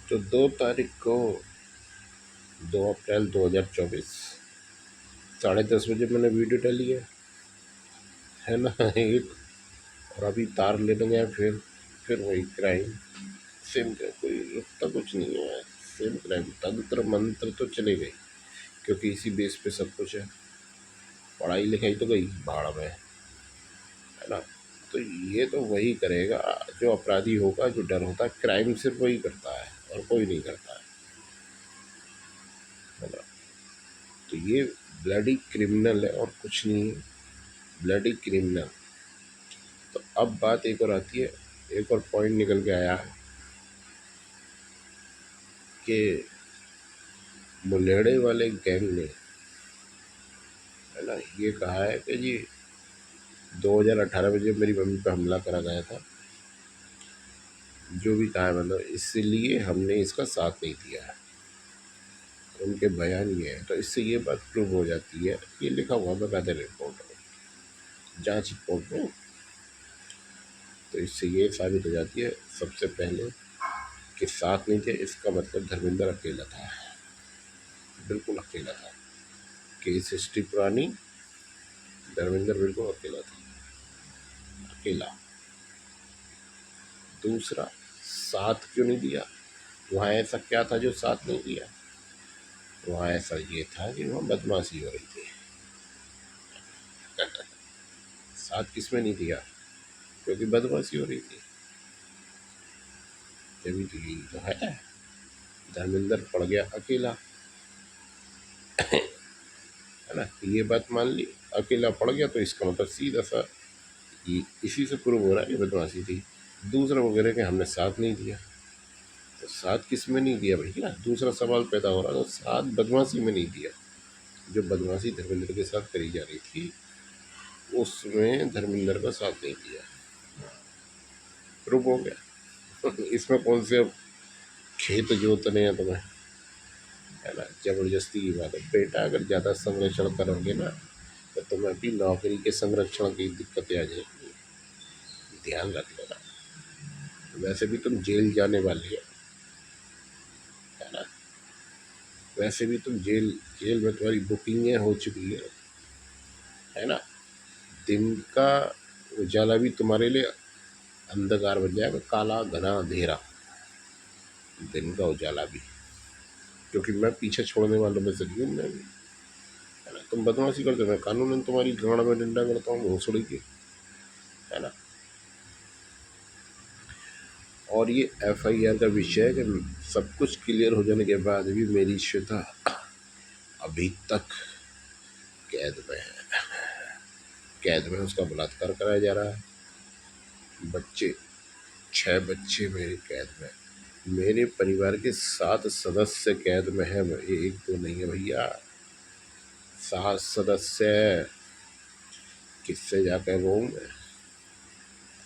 तो 2 तारीख को 2 अप्रैल 2024 10:30 बजे मैंने वीडियो डाली है ना एक। और अभी तार लेने गए फिर वही क्राइम। सेम कोई रुकता कुछ नहीं है। सेम क्राइम, तंत्र मंत्र तो चले गए, क्योंकि इसी बेस पे सब कुछ है। पढ़ाई लिखाई तो गई भाड़ में, है ना। तो ये तो वही करेगा जो अपराधी होगा, जो डर होता है। क्राइम सिर्फ वही करता है और कोई नहीं करता है ना। तो ये ब्लडी क्रिमिनल है और कुछ नहीं है, ब्लडी क्रिमिनल। तो अब बात एक और आती है, एक और पॉइंट निकल के आया है कि मुलेड़े वाले गैंग ने, है ना, ये कहा है कि जी 2018 में जब मेरी मम्मी पे हमला करा गया था, जो भी कहा है मतलब, इसलिए हमने इसका साथ नहीं दिया है। उनके बयान ये है। तो इससे ये बात प्रूव हो जाती है, ये लिखा हुआ बकायदा रिपोर्ट में, जांच रिपोर्ट में। तो इससे ये साबित हो जाती है सबसे पहले कि साथ नहीं थे, इसका मतलब धर्मेंद्र अकेला था, बिल्कुल अकेला था। केस हिस्ट्री पुरानी, धर्मेंद्र बिल्कुल अकेला था, अकेला। दूसरा, साथ क्यों नहीं दिया? वहाँ ऐसा क्या था जो साथ नहीं दिया? वहाँ ऐसा ये था कि वहाँ बदमाशी हो रही थी। साथ किसमें नहीं दिया? क्योंकि बदमाशी हो रही थी। जब तो यही तो है, धर्मेंद्र पड़ गया अकेला, है ना। ये बात मान ली, अकेला पड़ गया, तो इसका मतलब सीधा सा इसी से प्रूव हो रहा है कि बदमाशी थी। दूसरा वगैरह कि हमने साथ नहीं दिया, तो साथ किस में नहीं दिया भैया? दूसरा सवाल पैदा हो रहा है, तो साथ बदमाशी में नहीं दिया। जो बदमाशी धर्मेंद्र के साथ करी जा रही थी, उसमें धर्मेंद्र का साथ नहीं दिया, प्रूव हो गया। इसमें कौन से अब खेत जोतने हैं तुम्हें, है ना। जबरदस्ती की बात है बेटा, अगर ज़्यादा संरक्षण करोगे ना, तो तुम्हें भी नौकरी के संरक्षण की दिक्कतें आ जाएगी, ध्यान रख लेना। वैसे भी तुम जेल जाने वाले हो, है ना। वैसे भी तुम जेल जेल में तुम्हारी बुकिंगें हो चुकी है ना। दिन का उजाला भी तुम्हारे लिए अंधकार बन जाएगा, काला घना अंधेरा, दिन का उजाला भी। क्योंकि मैं पीछे छोड़ने वालों में से नहीं हूँ, मैं भी, है ना। तुम बदमाशी करते हो, मैं कानून तुम्हारी गाड़ में डंडा करता हूँ घोंसड़ी की, है ना। और ये एफआईआर का विषय है कि सब कुछ क्लियर हो जाने के बाद भी मेरी श्वेता अभी तक कैद में है, कैद में उसका बलात्कार कराया जा रहा है। बच्चे, 6 बच्चे मेरे कैद में, मेरे परिवार के 7 सदस्य कैद में है, एक दो नहीं है भैया, 7 सदस्य। किससे जाकर वो मैं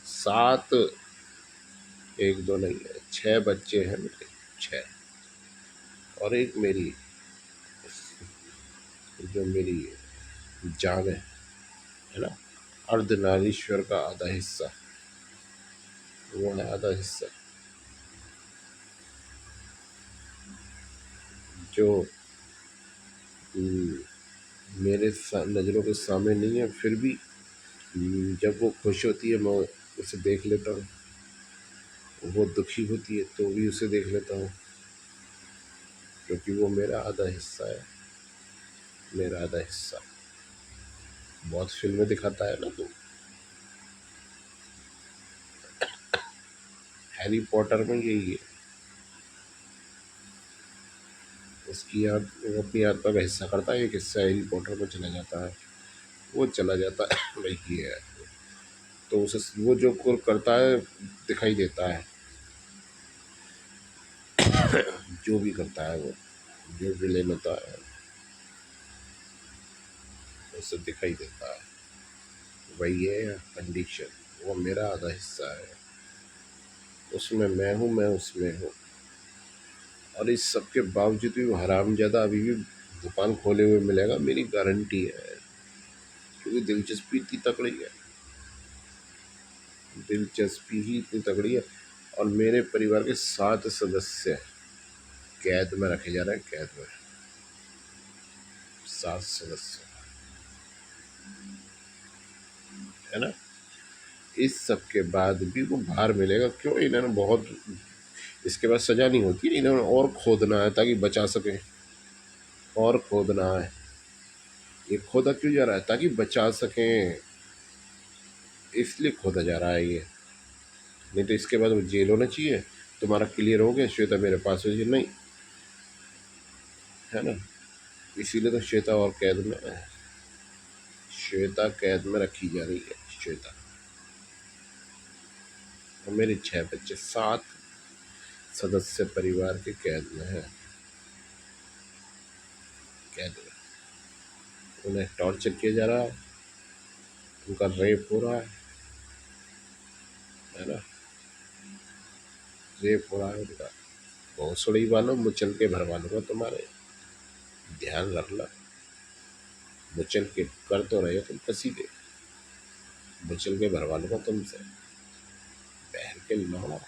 7, एक दो नहीं है, 6 बच्चे हैं मेरे, 6। और एक मेरी, जो मेरी जान है ना, अर्धनारीश्वर का आधा हिस्सा, वो है आधा हिस्सा, जो मेरे नज़रों के सामने नहीं है, फिर भी जब वो खुश होती है मैं उसे देख लेता हूँ, वो दुखी होती है तो भी उसे देख लेता हूँ, क्योंकि वो मेरा आधा हिस्सा है, मेरा आधा हिस्सा। बहुत फिल्में दिखाता है ना तो, हैरी पॉटर में यही है, उसकी याद, वो अपनी आत्मा का हिस्सा करता है, एक हिस्सा हैरी पॉटर में चला जाता है, वो चला जाता है। भाई ये है, तो उसे वो जो करता है दिखाई देता है, जो भी करता है वो, जो विलेन होता है उसे दिखाई देता है। वही है कंडीशन, वो मेरा आधा हिस्सा है, उसमें मैं हूँ, मैं उसमें हूँ। और इस सब के बावजूद भी वो हरामजादा अभी भी दुकान खोले हुए मिलेगा, मेरी गारंटी है। क्योंकि दिलचस्पी इतनी तगड़ी है, दिलचस्पी ही इतनी तगड़ी है। और मेरे परिवार के 7 सदस्य हैं, कैद में रखे जा रहे हैं, कैद में 7 सदस्य, है ना। इस सब के बाद भी वो बाहर मिलेगा क्यों? इन्होंने बहुत, इसके बाद सजा नहीं होती, इन्होंने और खोदना है ताकि बचा सके, और खोदना है। ये खोदा क्यों जा रहा है? ताकि बचा सकें, इसलिए खोदा जा रहा है ये। नहीं तो इसके बाद वो जेल होना चाहिए, तुम्हारा क्लियर हो गया, श्वेता मेरे पास है, नहीं, है ना। इसीलिए तो श्वेता और कैद में है, श्वेता कैद में रखी जा रही है, श्वेता। और मेरे 6 बच्चे 7 सदस्य परिवार के कैद में है, कैद में। उन्हें टॉर्चर किया जा रहा है, उनका रेप हो रहा है ना, रेप हो रहा है उनका। भोसड़ी वालों, मुचल के भर वालों का तुम्हारे ध्यान रखना। मुचल के कर तो रहे हो तुम कसी के, मुचल के भर वालों का तुमसे बहन के लौड़ा।